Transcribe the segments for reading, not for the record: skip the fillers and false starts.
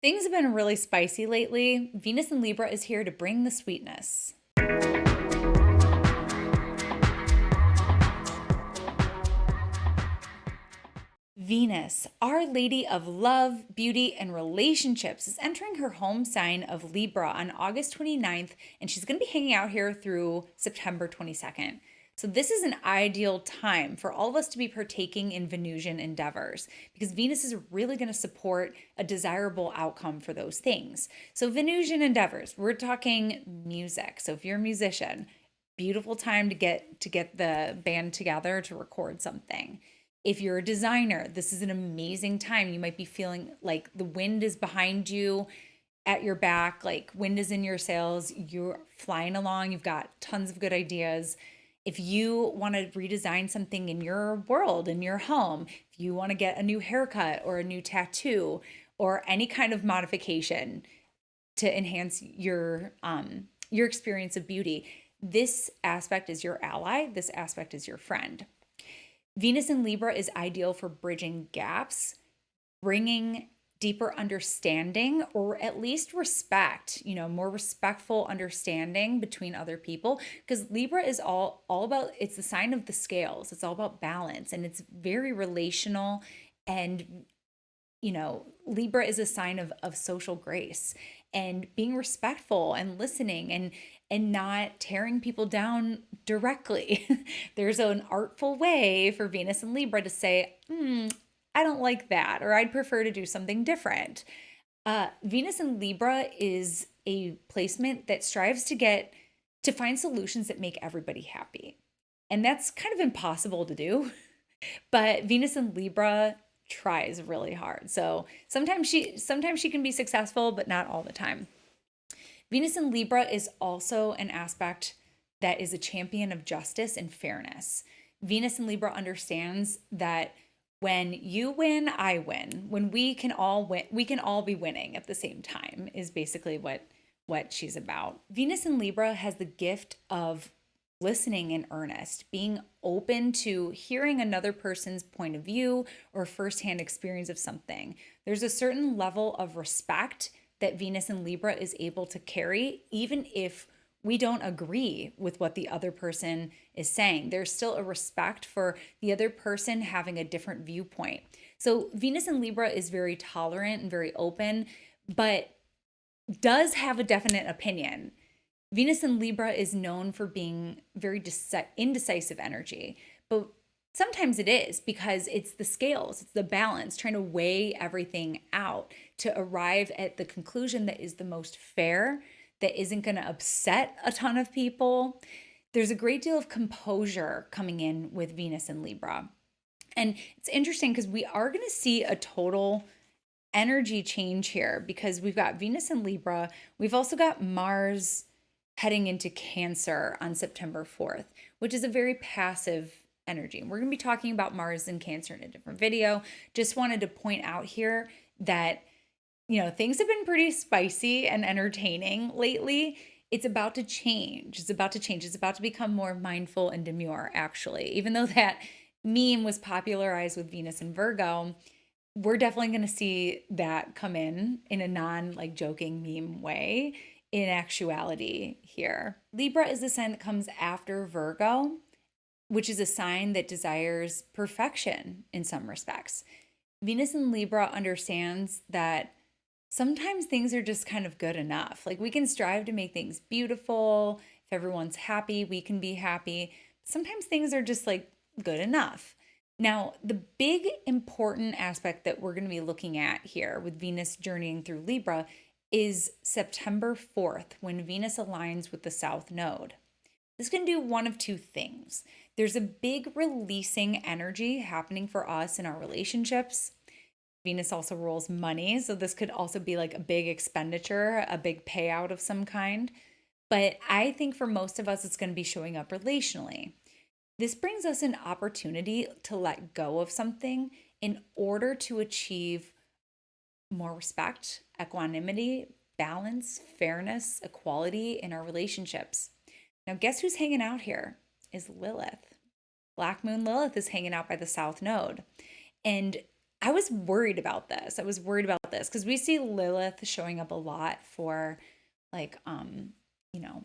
Things have been really spicy lately. Venus in Libra is here to bring the sweetness. Venus, Our Lady of Love, Beauty, and Relationships, is entering her home sign of Libra on August 29th, and she's going to be hanging out here through September 22nd. So, this is an ideal time for all of us to be partaking in Venusian endeavors because Venus is really going to support a desirable outcome for those things. So, Venusian endeavors, we're talking music. So, if you're a musician, beautiful time to get the band together to record something. If you're a designer, this is an amazing time. You might be feeling like the wind is behind you at your back, like wind is in your sails, you're flying along, you've got tons of good ideas. If you want to redesign something in your world, in your home, if you want to get a new haircut or a new tattoo or any kind of modification to enhance your experience of beauty, this aspect is your ally, this aspect is your friend. Venus in Libra is ideal for bridging gaps, bringing deeper understanding or at least respect, more respectful understanding between other people, because Libra is all about, it's the sign of the scales. It's all about balance and it's very relational, and Libra is a sign of social grace and being respectful and listening and not tearing people down directly. There's an artful way for Venus and Libra to say, I don't like that, or I'd prefer to do something different. Venus in Libra is a placement that strives to find solutions that make everybody happy. And that's kind of impossible to do. But Venus in Libra tries really hard. So sometimes she can be successful, but not all the time. Venus in Libra is also an aspect that is a champion of justice and fairness. Venus in Libra understands that when you win, I win. When we can all win, we can all be winning at the same time, is basically what she's about. Venus in Libra has the gift of listening in earnest, being open to hearing another person's point of view or firsthand experience of something. There's a certain level of respect that Venus in Libra is able to carry, even if we don't agree with what the other person is saying. There's still a respect for the other person having a different viewpoint. So Venus in Libra is very tolerant and very open, but does have a definite opinion. Venus in Libra is known for being very indecisive energy, but sometimes it is because it's the scales, it's the balance, trying to weigh everything out to arrive at the conclusion that is the most fair, that isn't going to upset a ton of people. There's a great deal of composure coming in with Venus in Libra. And it's interesting because we are going to see a total energy change here because we've got Venus in Libra. We've also got Mars heading into Cancer on September 4th, which is a very passive energy. We're going to be talking about Mars and Cancer in a different video. Just wanted to point out here that, things have been pretty spicy and entertaining lately. It's about to change. It's about to become more mindful and demure, actually. Even though that meme was popularized with Venus and Virgo, we're definitely going to see that come in a joking meme way in actuality here. Libra is the sign that comes after Virgo, which is a sign that desires perfection in some respects. Venus in Libra understands that sometimes things are just kind of good enough. Like, we can strive to make things beautiful. If everyone's happy, we can be happy. Sometimes things are just like good enough. Now, the big important aspect that we're going to be looking at here with Venus journeying through Libra is September 4th, when Venus aligns with the South Node. This can do one of two things. There's a big releasing energy happening for us in our relationships. Venus also rules money, so this could also be like a big expenditure, a big payout of some kind. But I think for most of us, it's going to be showing up relationally. This brings us an opportunity to let go of something in order to achieve more respect, equanimity, balance, fairness, equality in our relationships. Now, guess who's hanging out here? Is Lilith. Black Moon Lilith is hanging out by the South Node. And I was worried about this. this because we see Lilith showing up a lot for like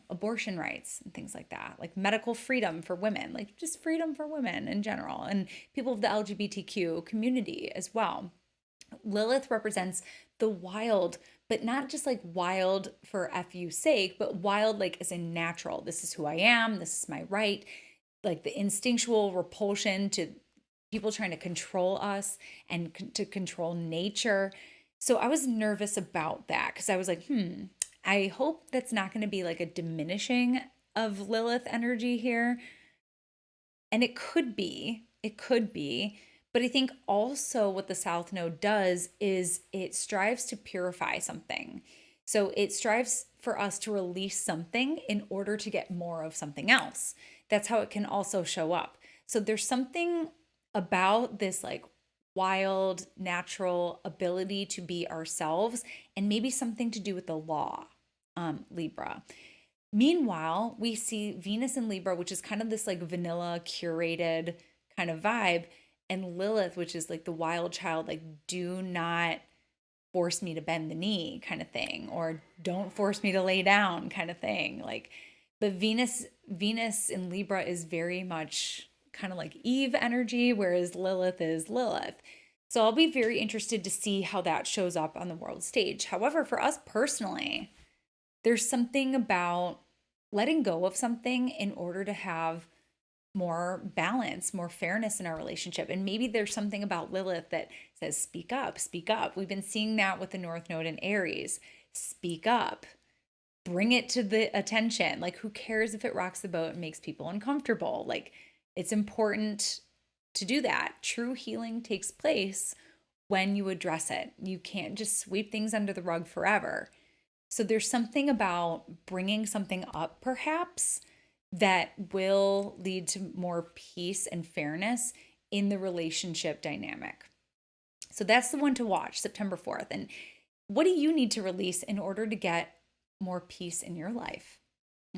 abortion rights and things like that, like medical freedom for women, like just freedom for women in general, and people of the LGBTQ community as well. Lilith represents the wild, but not just like wild for FU sake, but wild like as in natural. This is who I am, this is my right, like the instinctual repulsion to people trying to control us and to control nature. So I was nervous about that because I was like, I hope that's not going to be like a diminishing of Lilith energy here. And it could be. But I think also what the South Node does is it strives to purify something. So it strives for us to release something in order to get more of something else. That's how it can also show up. So there's something about this like wild, natural ability to be ourselves, and maybe something to do with the law, Libra. Meanwhile, we see Venus in Libra, which is kind of this like vanilla, curated kind of vibe, and Lilith, which is like the wild child, like do not force me to bend the knee kind of thing, or don't force me to lay down kind of thing. Like, but Venus in Libra is very much kind of like Eve energy, whereas Lilith is Lilith. So I'll be very interested to see how that shows up on the world stage. However, for us personally, there's something about letting go of something in order to have more balance, more fairness in our relationship. And maybe there's something about Lilith that says, speak up, speak up. We've been seeing that with the North Node in Aries. Speak up, bring it to the attention. Like, who cares if it rocks the boat and makes people uncomfortable? Like, it's important to do that. True healing takes place when you address it. You can't just sweep things under the rug forever. So there's something about bringing something up, perhaps, that will lead to more peace and fairness in the relationship dynamic. So that's the one to watch, September 4th. And what do you need to release in order to get more peace in your life?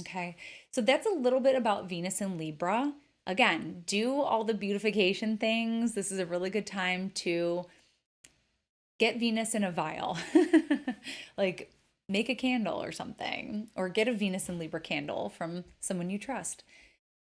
Okay, so that's a little bit about Venus and Libra. Again, do all the beautification things. This is a really good time to get Venus in a vial. Like, make a candle or something, or get a Venus and Libra candle from someone you trust.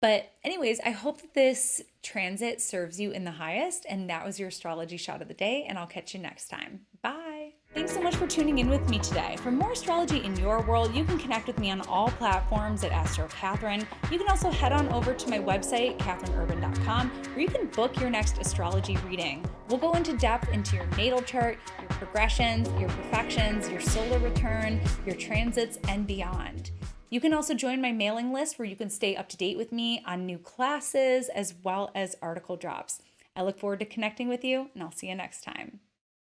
But anyways, I hope that this transit serves you in the highest. And that was your astrology shot of the day. And I'll catch you next time. Bye. Thanks so much for tuning in with me today. For more astrology in your world, you can connect with me on all platforms at Astro Catherine. You can also head on over to my website, catherineurban.com, where you can book your next astrology reading. We'll go into depth into your natal chart, your progressions, your profections, your solar return, your transits, and beyond. You can also join my mailing list where you can stay up to date with me on new classes as well as article drops. I look forward to connecting with you, and I'll see you next time.